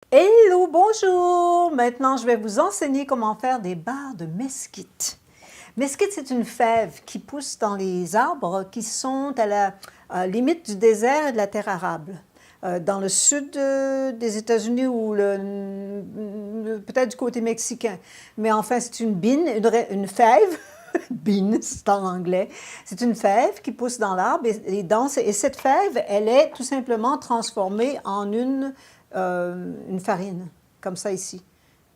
Hello, bonjour! Maintenant, je vais vous enseigner comment faire des barres de mesquite. Mesquite, c'est une fève qui pousse dans les arbres qui sont à la limite du désert et de la terre arable. Dans le sud des États-Unis ou peut-être du côté mexicain. Mais enfin, c'est une bine, une fève. Bean, c'est en anglais. C'est une fève qui pousse dans l'arbre et cette fève, elle est tout simplement transformée en une farine, comme ça ici.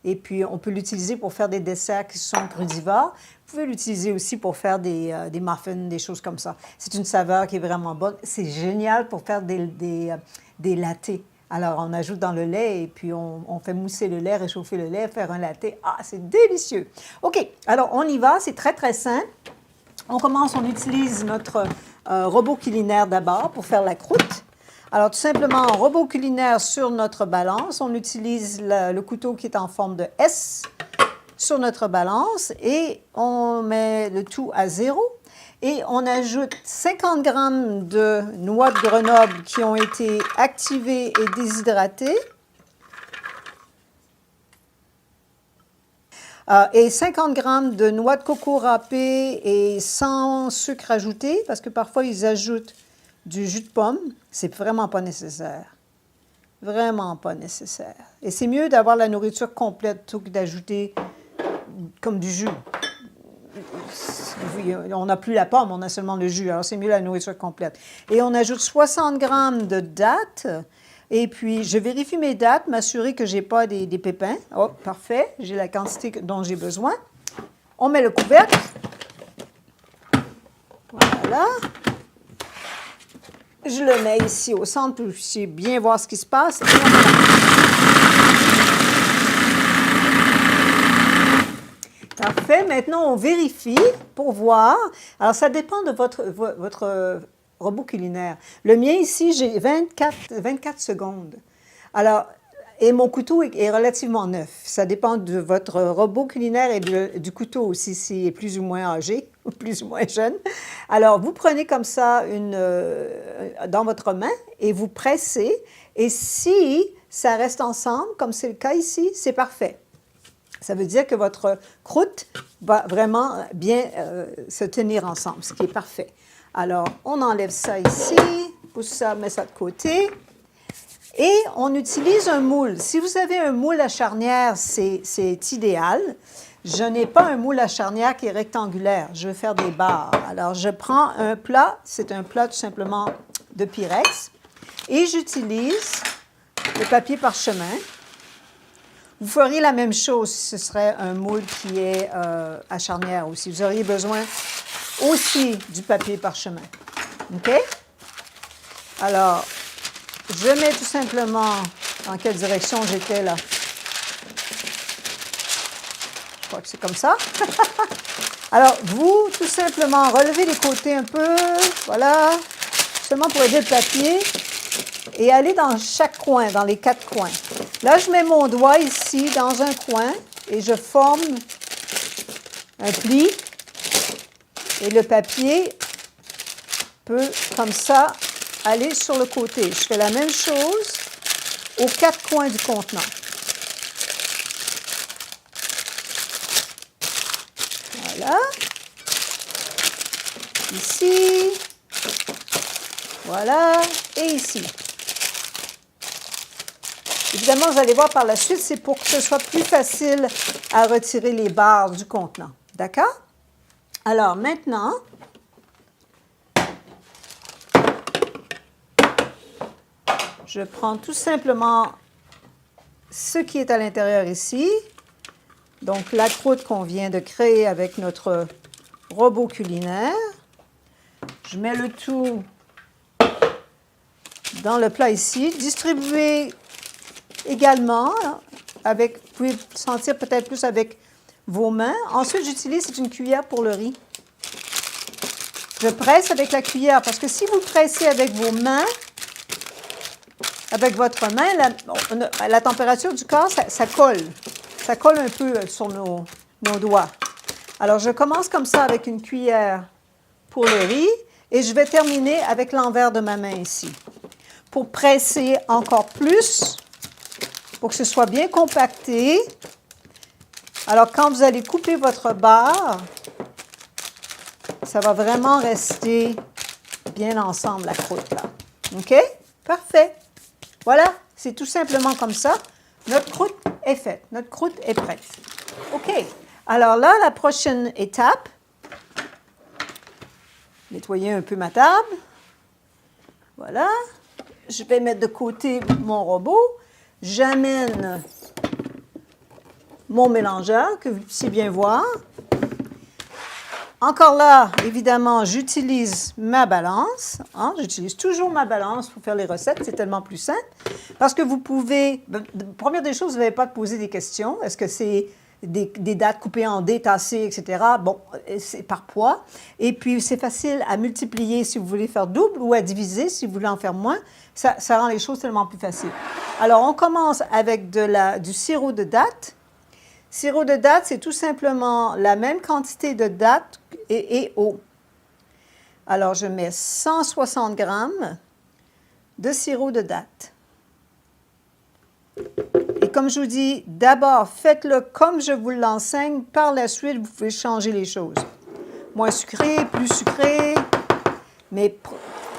Et puis, on peut l'utiliser pour faire des desserts qui sont crudivores. Vous pouvez l'utiliser aussi pour faire des muffins, des choses comme ça. C'est une saveur qui est vraiment bonne. C'est génial pour faire des lattés. Alors, on ajoute dans le lait et puis on fait mousser le lait, réchauffer le lait, faire un latte. Ah, c'est délicieux! OK, alors on y va, c'est très, très simple. On commence, on utilise notre robot culinaire d'abord pour faire la croûte. Alors, tout simplement, en robot culinaire sur notre balance, on utilise le couteau qui est en forme de S sur notre balance et on met le tout à 0. Et on ajoute 50 g de noix de Grenoble qui ont été activées et déshydratées. Et 50 g de noix de coco râpée et sans sucre ajouté, parce que parfois ils ajoutent du jus de pomme. C'est vraiment pas nécessaire. Vraiment pas nécessaire. Et c'est mieux d'avoir la nourriture complète plutôt que d'ajouter comme du jus. On n'a plus la pomme, on a seulement le jus. Alors, c'est mieux la nourriture complète. Et on ajoute 60 g de dattes. Et puis, je vérifie mes dattes, m'assurer que je n'ai pas des pépins. Oh, parfait. J'ai la quantité dont j'ai besoin. On met le couvercle. Voilà. Je le mets ici au centre pour que vous puissiez bien voir ce qui se passe. Et Parfait. Maintenant, on vérifie pour voir. Alors, ça dépend de votre robot culinaire. Le mien ici, j'ai 24 secondes. Alors, et mon couteau est relativement neuf. Ça dépend de votre robot culinaire et du couteau aussi, s'il est plus ou moins âgé ou plus ou moins jeune. Alors, vous prenez comme ça dans votre main et vous pressez. Et si ça reste ensemble, comme c'est le cas ici, c'est parfait. Ça veut dire que votre croûte va vraiment bien se tenir ensemble, ce qui est parfait. Alors, on enlève ça ici, pousse ça, met ça de côté. Et on utilise un moule. Si vous avez un moule à charnière, c'est idéal. Je n'ai pas un moule à charnière qui est rectangulaire. Je veux faire des barres. Alors, je prends un plat. C'est un plat tout simplement de Pyrex. Et j'utilise le papier parchemin. Vous feriez la même chose si ce serait un moule qui est à charnière aussi. Vous auriez besoin aussi du papier parchemin. OK? Alors, je mets tout simplement dans quelle direction j'étais là. Je crois que c'est comme ça. Alors, vous, tout simplement, relevez les côtés un peu. Voilà. Seulement pour aider le papier. Et aller dans chaque coin, dans les 4 coins. Là, je mets mon doigt ici dans un coin et je forme un pli. Et le papier peut, comme ça, aller sur le côté. Je fais la même chose aux 4 coins du contenant. Voilà. Ici. Voilà. Et ici. Évidemment, vous allez voir par la suite, c'est pour que ce soit plus facile à retirer les barres du contenant. D'accord? Alors, maintenant, je prends tout simplement ce qui est à l'intérieur ici. Donc, la croûte qu'on vient de créer avec notre robot culinaire. Je mets le tout dans le plat ici. Distribuez également, vous pouvez sentir peut-être plus avec vos mains. Ensuite, j'utilise une cuillère pour le riz. Je presse avec la cuillère parce que si vous pressez avec vos mains, avec votre main, la température du corps, ça colle. Ça colle un peu sur nos doigts. Alors, je commence comme ça avec une cuillère pour le riz et je vais terminer avec l'envers de ma main ici. Pour presser encore plus, pour que ce soit bien compacté. Alors, quand vous allez couper votre beurre, ça va vraiment rester bien ensemble, la croûte, là. OK? Parfait. Voilà, c'est tout simplement comme ça. Notre croûte est faite. Notre croûte est prête. OK. Alors là, la prochaine étape, nettoyer un peu ma table. Voilà. Je vais mettre de côté mon robot. J'amène mon mélangeur, que vous puissiez bien voir. Encore là, évidemment, j'utilise ma balance. Hein? J'utilise toujours ma balance pour faire les recettes. C'est tellement plus simple. Parce que vous pouvez... Première des choses, vous n'avez pas à poser des questions. Est-ce que c'est des dattes coupées en dés, tassées, etc.? Bon, c'est par poids. Et puis, c'est facile à multiplier si vous voulez faire double ou à diviser si vous voulez en faire moins. Ça rend les choses tellement plus faciles. Alors, on commence avec du sirop de dattes. Sirop de dattes, c'est tout simplement la même quantité de dattes et eau. Alors, je mets 160 grammes de sirop de dattes. Et comme je vous dis, d'abord, faites-le comme je vous l'enseigne. Par la suite, vous pouvez changer les choses. Moins sucré, plus sucré, mais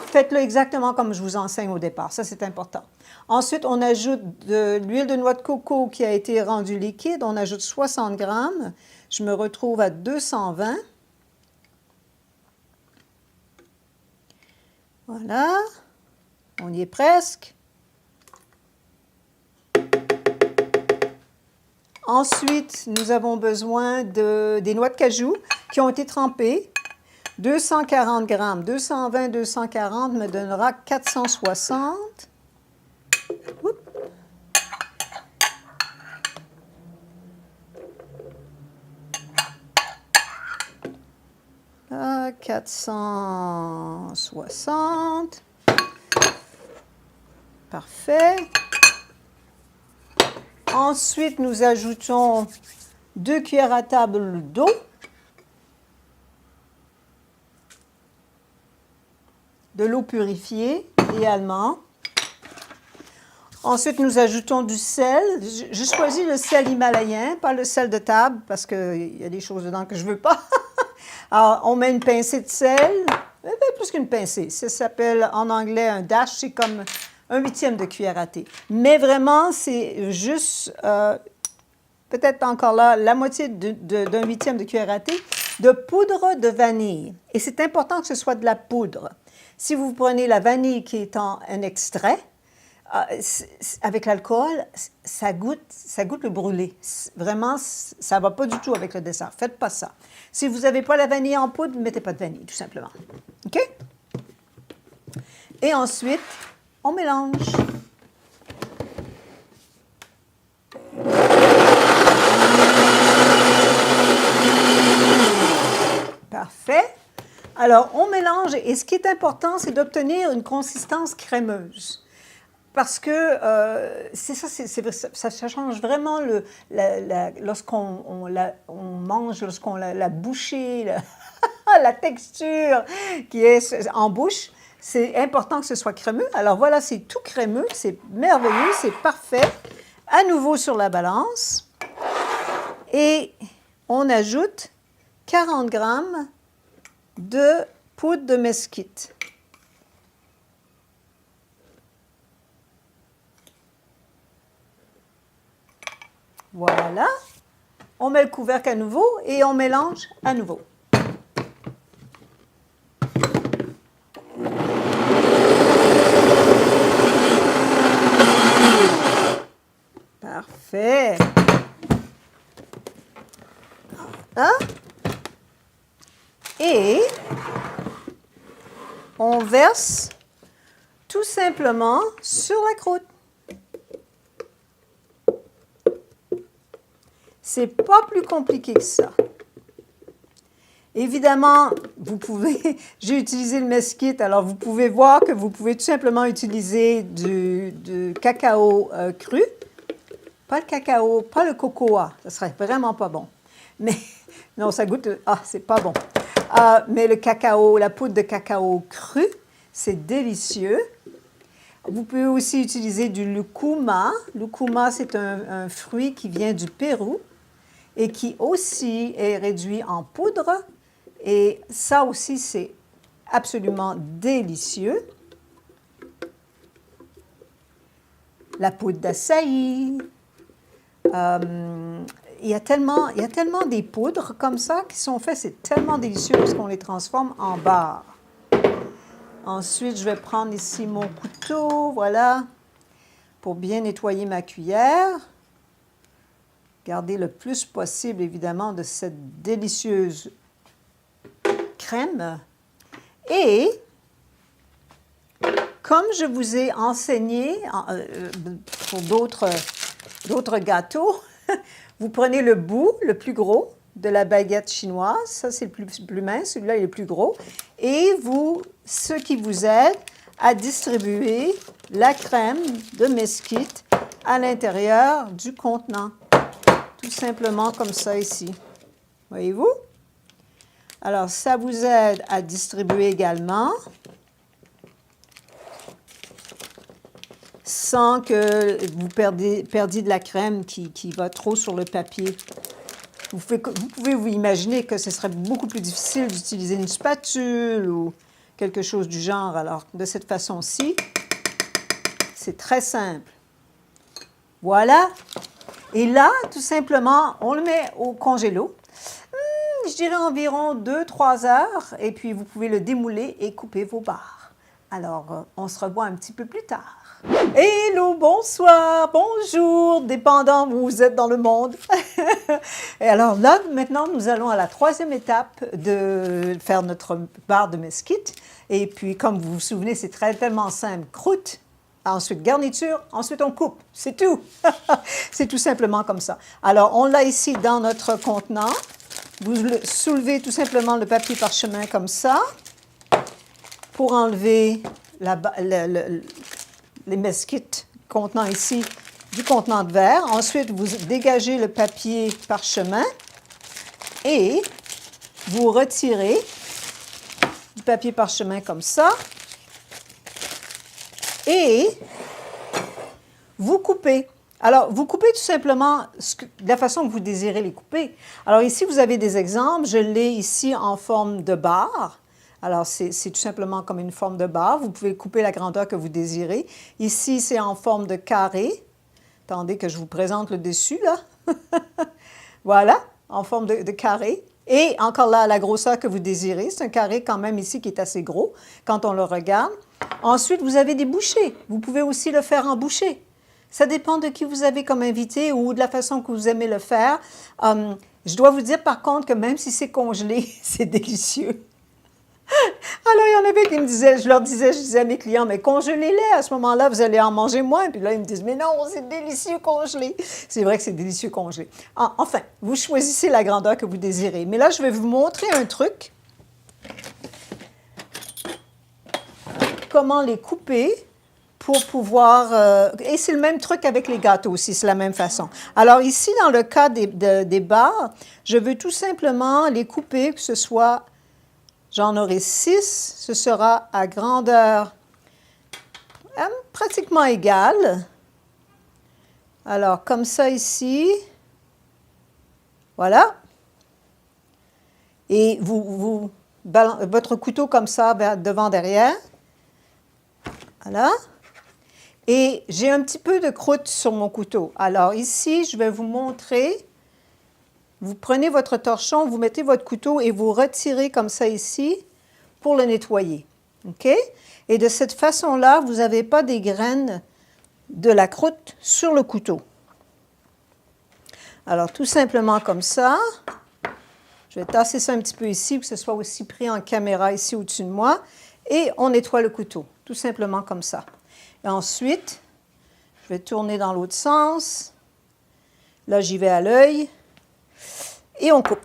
faites-le exactement comme je vous enseigne au départ. Ça, c'est important. Ensuite, on ajoute de l'huile de noix de coco qui a été rendue liquide. On ajoute 60 grammes. Je me retrouve à 220. Voilà. On y est presque. Ensuite, nous avons besoin des noix de cajou qui ont été trempées. 240 grammes. 220, 240 me donnera 460. Oups. 460. Parfait. Ensuite, nous ajoutons 2 cuillères à table d'eau. De l'eau purifiée, idéalement. Ensuite, nous ajoutons du sel. Je choisis le sel himalayen, pas le sel de table, parce qu'il y a des choses dedans que je ne veux pas. Alors, on met une pincée de sel, plus qu'une pincée. Ça s'appelle en anglais un dash, c'est comme 1/8 de cuillère à thé. Mais vraiment, c'est juste, peut-être encore là, la moitié d'un 1/8 de cuillère à thé de poudre de vanille. Et c'est important que ce soit de la poudre. Si vous prenez la vanille qui est en un extrait, avec l'alcool, ça goûte le brûlé. Vraiment, ça ne va pas du tout avec le dessert. Faites pas ça. Si vous n'avez pas la vanille en poudre, ne mettez pas de vanille, tout simplement. OK? Et ensuite, on mélange. Parfait. Alors, on mélange et ce qui est important, c'est d'obtenir une consistance crémeuse. Parce que c'est ça, ça change vraiment lorsqu'on mange, lorsqu'on l'a bouché, la texture qui est en bouche. C'est important que ce soit crémeux. Alors voilà, c'est tout crémeux, c'est merveilleux, c'est parfait. À nouveau sur la balance. Et on ajoute 40 grammes de poudre de mesquite. Voilà. On met le couvercle à nouveau et on mélange à nouveau. Parfait. Hein? Et on verse tout simplement sur la croûte. C'est pas plus compliqué que ça. Évidemment, vous pouvez, j'ai utilisé le mesquite, alors vous pouvez voir que vous pouvez tout simplement utiliser du cacao cru. Pas le cacao, pas le cocoa, ça serait vraiment pas bon. Mais, non, ça goûte, c'est pas bon. Mais le cacao, la poudre de cacao cru, c'est délicieux. Vous pouvez aussi utiliser du lucuma. Lucuma, c'est un fruit qui vient du Pérou et qui aussi est réduit en poudre. Et ça aussi, c'est absolument délicieux. La poudre d'açaï. Il y a tellement des poudres comme ça qui sont faites. C'est tellement délicieux parce qu'on les transforme en barres. Ensuite, je vais prendre ici mon couteau, voilà, pour bien nettoyer ma cuillère. Garder le plus possible, évidemment, de cette délicieuse crème. Et, comme je vous ai enseigné pour d'autres gâteaux, vous prenez le bout, le plus gros, de la baguette chinoise, ça c'est le plus mince, celui-là il est le plus gros, et ce qui vous aide à distribuer la crème de mesquite à l'intérieur du contenant. Tout simplement comme ça ici. Voyez-vous? Alors, ça vous aide à distribuer également sans que vous perdiez de la crème qui va trop sur le papier. Vous pouvez vous imaginer que ce serait beaucoup plus difficile d'utiliser une spatule ou quelque chose du genre. Alors, de cette façon-ci, c'est très simple. Voilà. Et là, tout simplement, on le met au congélo. Je dirais environ 2-3 heures. Et puis, vous pouvez le démouler et couper vos barres. Alors, on se revoit un petit peu plus tard. Hello, bonsoir, bonjour, dépendant où vous êtes dans le monde. Et alors là, maintenant, nous allons à la troisième étape de faire notre barre de mesquite. Et puis, comme vous vous souvenez, c'est tellement simple. Croûte, ensuite garniture, ensuite on coupe. C'est tout. C'est tout simplement comme ça. Alors, on l'a ici dans notre contenant. Vous soulevez tout simplement le papier parchemin comme ça pour enlever les mesquites contenant ici du contenant de verre. Ensuite, vous dégagez le papier parchemin et vous retirez du papier parchemin comme ça et vous coupez. Alors, vous coupez tout simplement de la façon que vous désirez les couper. Alors ici, vous avez des exemples. Je l'ai ici en forme de barre. Alors, c'est tout simplement comme une forme de barre. Vous pouvez couper la grandeur que vous désirez. Ici, c'est en forme de carré. Attendez que je vous présente le dessus, là. Voilà, en forme de carré. Et encore là, la grosseur que vous désirez. C'est un carré quand même ici qui est assez gros quand on le regarde. Ensuite, vous avez des bouchées. Vous pouvez aussi le faire en bouchée. Ça dépend de qui vous avez comme invité ou de la façon que vous aimez le faire. Je dois vous dire par contre que même si c'est congelé, c'est délicieux. Alors, il y en avait qui me disaient, je disais à mes clients, mais congelez-les, à ce moment-là, vous allez en manger moins. Puis là, ils me disent, mais non, c'est délicieux congelé. C'est vrai que c'est délicieux congelé. Enfin, vous choisissez la grandeur que vous désirez. Mais là, je vais vous montrer un truc. Comment les couper pour pouvoir... et c'est le même truc avec les gâteaux aussi, c'est la même façon. Alors ici, dans le cas des barres, je veux tout simplement les couper, que ce soit... J'en aurai 6, ce sera à grandeur pratiquement égale. Alors, comme ça ici, voilà. Et votre couteau comme ça, devant, derrière. Voilà. Et j'ai un petit peu de croûte sur mon couteau. Alors ici, je vais vous montrer... Vous prenez votre torchon, vous mettez votre couteau et vous retirez comme ça ici pour le nettoyer. OK? Et de cette façon-là, vous n'avez pas des graines de la croûte sur le couteau. Alors, tout simplement comme ça. Je vais tasser ça un petit peu ici, pour que ce soit aussi pris en caméra ici au-dessus de moi. Et on nettoie le couteau, tout simplement comme ça. Et ensuite, je vais tourner dans l'autre sens. Là, j'y vais à l'œil. Et on coupe.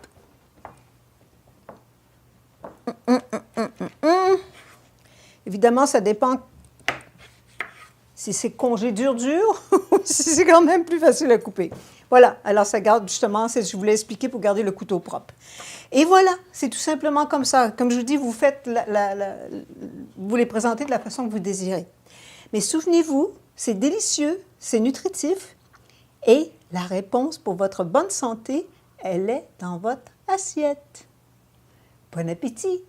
Évidemment, ça dépend si c'est congé dur ou si c'est quand même plus facile à couper. Voilà, alors ça garde justement, c'est ce que je voulais expliquer pour garder le couteau propre. Et voilà, c'est tout simplement comme ça. Comme je vous dis, vous les présentez de la façon que vous désirez. Mais souvenez-vous, c'est délicieux, c'est nutritif et la réponse pour votre bonne santé, elle est dans votre assiette. Bon appétit!